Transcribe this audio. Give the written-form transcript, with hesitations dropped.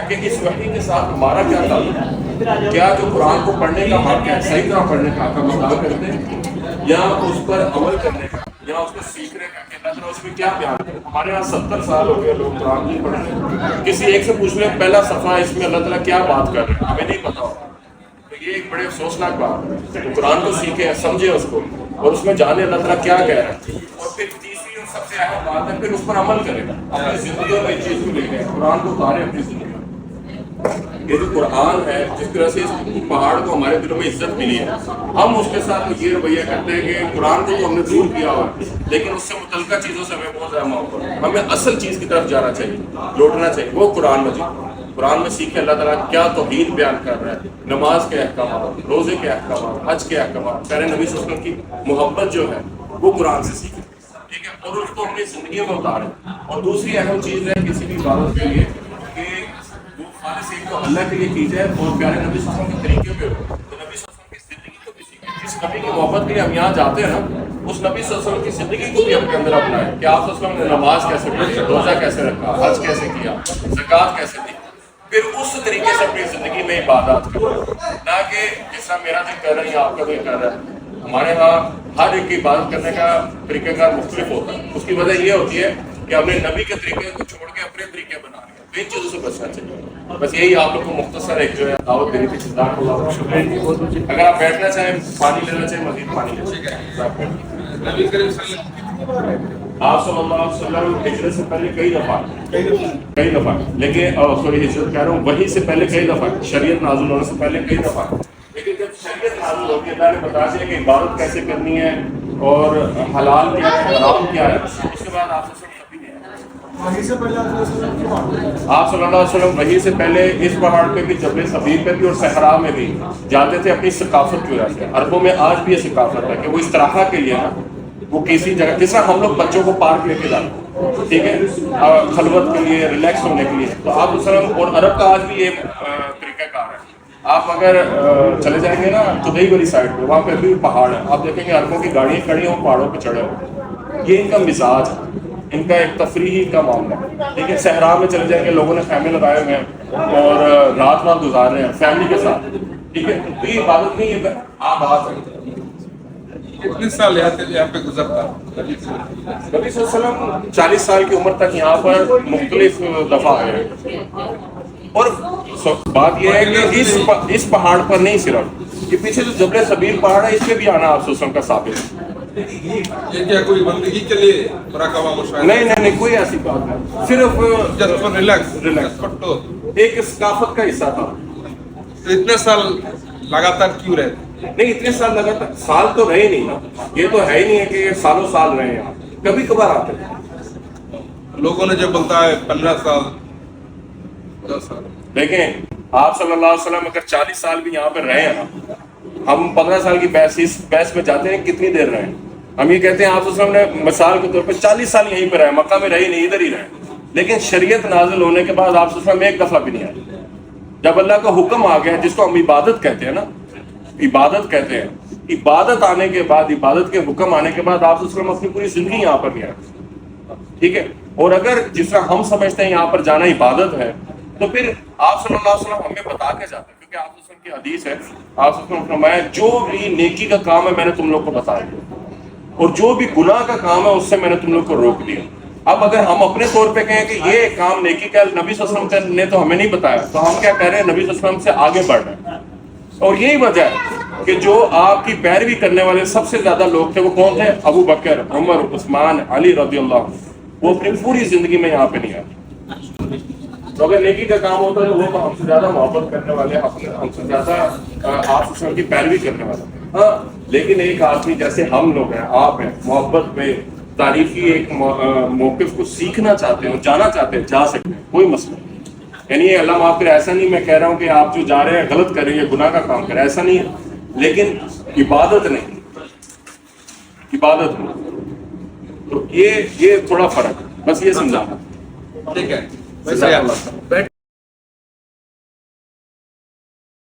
کہ اس وحی کے ساتھ ہمارا کیا تعلق ہے؟ کیا جو قرآن کو پڑھنے کا حق ہے صحیح طرح پڑھنے کا حق ہم ادا کرتے ہیں، یا اس پر عمل کرنے کا، یا اس کو سیکھنے کا کہ اللہ تعالیٰ اس میں کیا بیان کرے؟ ہمارے یہاں 70 سال ہو گئے لوگ قرآن نہیں پڑھ رہے، کسی ایک سے پوچھ لیں پہلا صفحہ اس میں اللہ تعالیٰ کیا بات کر رہے ہیں، ہمیں نہیں پتا ہوگا۔ تو یہ ایک بڑے افسوسناک بات ہے کہ قرآن کو سیکھے، سمجھے اس کو، اور اس میں جانے اللہ تعالیٰ کیا کہہ رہا ہے، اور پھر تیسری اور سب سے اہم بات ہے پھر اس پر عمل کرے، اپنی زندگیوں میں اس چیز کو لے لیں، قرآن کو اتارے اپنی زندگی میں۔ یہ جو قرآن ہے، جس طرح سے اس پہاڑ کو ہمارے دلوں میں عزت ملی ہے، ہم اس کے ساتھ یہ رویہ کرتے ہیں کہ قرآن کو تو ہم نے دور کیا ہوا، لیکن اس سے متعلقہ چیزوں سے ہمیں بہت زیادہ محبت ہے۔ ہمیں اصل چیز کی طرف جانا چاہیے، لوٹنا چاہیے، وہ قرآن مجید۔ قرآن میں سیکھے اللہ تعالیٰ کیا توحید بیان کر رہا ہے، نماز کے احکامات، روزے کے احکامات، حج کے احکامات، پیارے نبی صلی اللہ علیہ وسلم کی محبت جو ہے وہ قرآن سے سیکھے، ٹھیک ہے، اور اس کو اپنی زندگی میں اتارے۔ اور دوسری اہم چیز ہے کسی بھی عبادت کے لیے کہ وہ خالص ایک تو اللہ کے لیے کی جائے اور پیارے نبی صلی اللہ علیہ وسلم کے طریقے پہ ہو، تو نبی صلی اللہ علیہ وسلم کی زندگی کو بھی سیکھیں۔ جس نبی کی محبت کے لیے ہم یہاں جاتے ہیں نا، اس نبی صلی اللہ علیہ وسلم کی زندگی کو بھی اپنے اندر اپنائیں کہ آپ صلی اللہ علیہ وسلم نے نماز کیسے پڑھی، روزہ کیسے رکھا، حج کیسے کیا، زکوٰۃ کیسے دی، پھر اس طریقے سے اپنی زندگی میں عبادات کریں، نہ کہ جس طرح میرا دل کر رہا ہے یا آپ کا دل کر رہا ہے۔ ہمارے ہاں ہر ایک کی عبادت کرنے کا طریقہ کار مختلف ہوتا ہے، اس کی وجہ یہ ہوتی ہے کہ ہم نے نبی کے طریقے کو چھوڑ کے اپنے طریقے بنا لیا، ان چیزوں سے بچنا چاہیے۔ بس یہی آپ لوگ کو مختصر ایک جو ہے دعوت دینی تھی، جزاک اللہ شکریہ۔ اگر آپ بیٹھنا چاہیں، پانی لینا چاہیں، مزید پانی لے سکیں۔ نبی کریم صلی اللہ علیہ وسلم آپ صلی اللہ علیہ وسلم ہجرت سے پہلے کئی دفعہ لیکن سوری ہجرت کہہ رہا ہوں، وحی سے پہلے کئی دفعہ، شریعت نازل ہونے سے پہلے کئی دفعہ، لیکن جب شریعت نازل ہوتی ہے اللہ نے بتا دیا کہ عبادت کیسے کرنی ہے اور حلال کیا ہے حرام کیا ہے، اس کے بعد آپ سے کبھی نہیں آیا۔ آپ صلی اللہ علیہ وسلم وحی سے پہلے اس پہاڑ پہ بھی، جبل ثبیر پہ بھی اور صحرا میں بھی جاتے تھے اپنی ثقافت کی وجہ سے۔ عربوں میں آج بھی یہ ثقافت ہے کہ وہ استراحہ کے لیے نا، وہ کسی جگہ، جس طرح ہم لوگ بچوں کو پارک لے کے جاتے ہیں، ٹھیک ہے، خلوت کے لیے، ریلیکس ہونے کے لیے، تو آپ وسلم اور عرب کا آج بھی یہ طریقہ کار ہے۔ آپ اگر چلے جائیں گے نا تدئی والی سائڈ پہ، وہاں پہ بھی پہاڑ ہے، آپ دیکھیں گے عربوں کی گاڑیاں کھڑی ہوں پہاڑوں پہ چڑھے ہوئے، یہ ان کا مزاج ہے، ان کا ایک تفریحی کا معاملہ ہے۔ لیکن صحرا میں چلے جائیں گے، لوگوں نے خیمے لگائے ہوئے ہیں اور رات گزار رہے ہیں فیملی کے ساتھ، ٹھیک ہے، تو یہ عبادت نہیں ہے، آپ بات ہے۔ کتنے سال یہاں پہ گزرتا؟ نبی صلی اللہ علیہ وسلم 40 سال کی عمر تک یہاں پر مختلف دفعہ آئے، اور بات یہ ہے کہ اس پہاڑ پر نہیں، صرف یہ پیچھے جو جبل ثبیر پہاڑ ہے اس پہ بھی آنا آپ صلی اللہ علیہ وسلم کا ثابت ہے۔ یہ کیا کوئی بندگی کے لیے مراقبہ مشاہدہ؟ نہیں، کوئی ایسی بات نہیں، صرف ریلیکس ایک ثقافت کا حصہ تھا۔ تو اتنے سال لگاتار کیوں رہتے؟ نہیں، اتنے سال لگاتار سال تو رہے نہیں نا، یہ تو ہے ہی نہیں ہے کہ سالوں سال رہے ہیں، کبھی کبھار آتے ہیں۔ لوگوں نے جو بولتا ہے 15 سال 10 سال، دیکھیں آپ صلی اللہ علیہ وسلم اگر 40 سال بھی یہاں پہ رہے ہیں نا، ہم 15 سال کی اس بحث میں جاتے ہیں کتنی دیر رہے ہیں، ہم یہ کہتے ہیں آپ صلی اللہ علیہ وسلم نے مثال کے طور پہ 40 سال یہیں پہ رہے، مکہ میں رہے نہیں، ادھر ہی رہے، لیکن شریعت نازل ہونے کے بعد آپ صلی اللہ علیہ وسلم ایک دفعہ بھی نہیں آئے۔ جب اللہ کا حکم آ گیا، جس کو ہم عبادت کہتے ہیں نا، عبادت کہتے ہیں، عبادت آنے کے بعد، عبادت کے حکم آنے کے بعد آپ صلی اللہ علیہ وسلم اپنی پوری زندگی یہاں پر نہیں آئے، ٹھیک ہے، اور اگر جس طرح ہم سمجھتے ہیں یہاں پر جانا عبادت ہے، تو پھر آپ صلی اللہ علیہ وسلم ہمیں بتا کے جاتے ہیں، کیونکہ آپ صلی اللہ علیہ وسلم کی حدیث ہے، آپ صلی اللہ علیہ وسلم نے فرمایا جو بھی نیکی کا کام ہے میں نے تم لوگ کو بتا دیا، اور جو بھی گناہ کا کام ہے اس سے میں نے تم لوگ کو روک دیا۔ اب اگر ہم اپنے طور پہ کہیں کہ یہ کام نیکی کا نبی صلی اللہ علیہ وسلم نے تو ہمیں نہیں بتایا، تو ہم کیا کہہ رہے ہیں؟ نبی صلی اللہ علیہ وسلم سے آگے بڑھ رہے ہیں۔ اور یہی وجہ ہے کہ جو آپ کی پیروی کرنے والے سب سے زیادہ لوگ تھے وہ کون تھے؟ ابو بکر، عمر، عثمان، علی رضی اللہ عنہ، وہ اپنی پوری زندگی میں یہاں پہ نہیں آئے۔ تو اگر نیکی کا کام ہوتا ہے تو وہ ہم سے زیادہ محبت کرنے والے، ہم سے زیادہ آپ کی پیروی کرنے والے، ہاں، لیکن ایک آدمی جیسے ہم لوگ ہیں، آپ ہیں، محبت میں تاریخی ایک موقف کو سیکھنا چاہتے ہیں، جانا چاہتے ہیں، جا سکتے ہیں، کوئی مسئلہ نہیں۔ یعنی یہ اللہ معاف کرے، ایسا نہیں میں کہہ رہا ہوں کہ آپ جو جا رہے ہیں غلط کر رہے ہیں، گناہ کا کام کر رہے ہیں، ایسا نہیں ہے، لیکن عبادت نہیں، عبادت نہیں، تو یہ تھوڑا فرق ہے، بس یہ سمجھانا۔ ٹھیک ہے، جزاک اللہ۔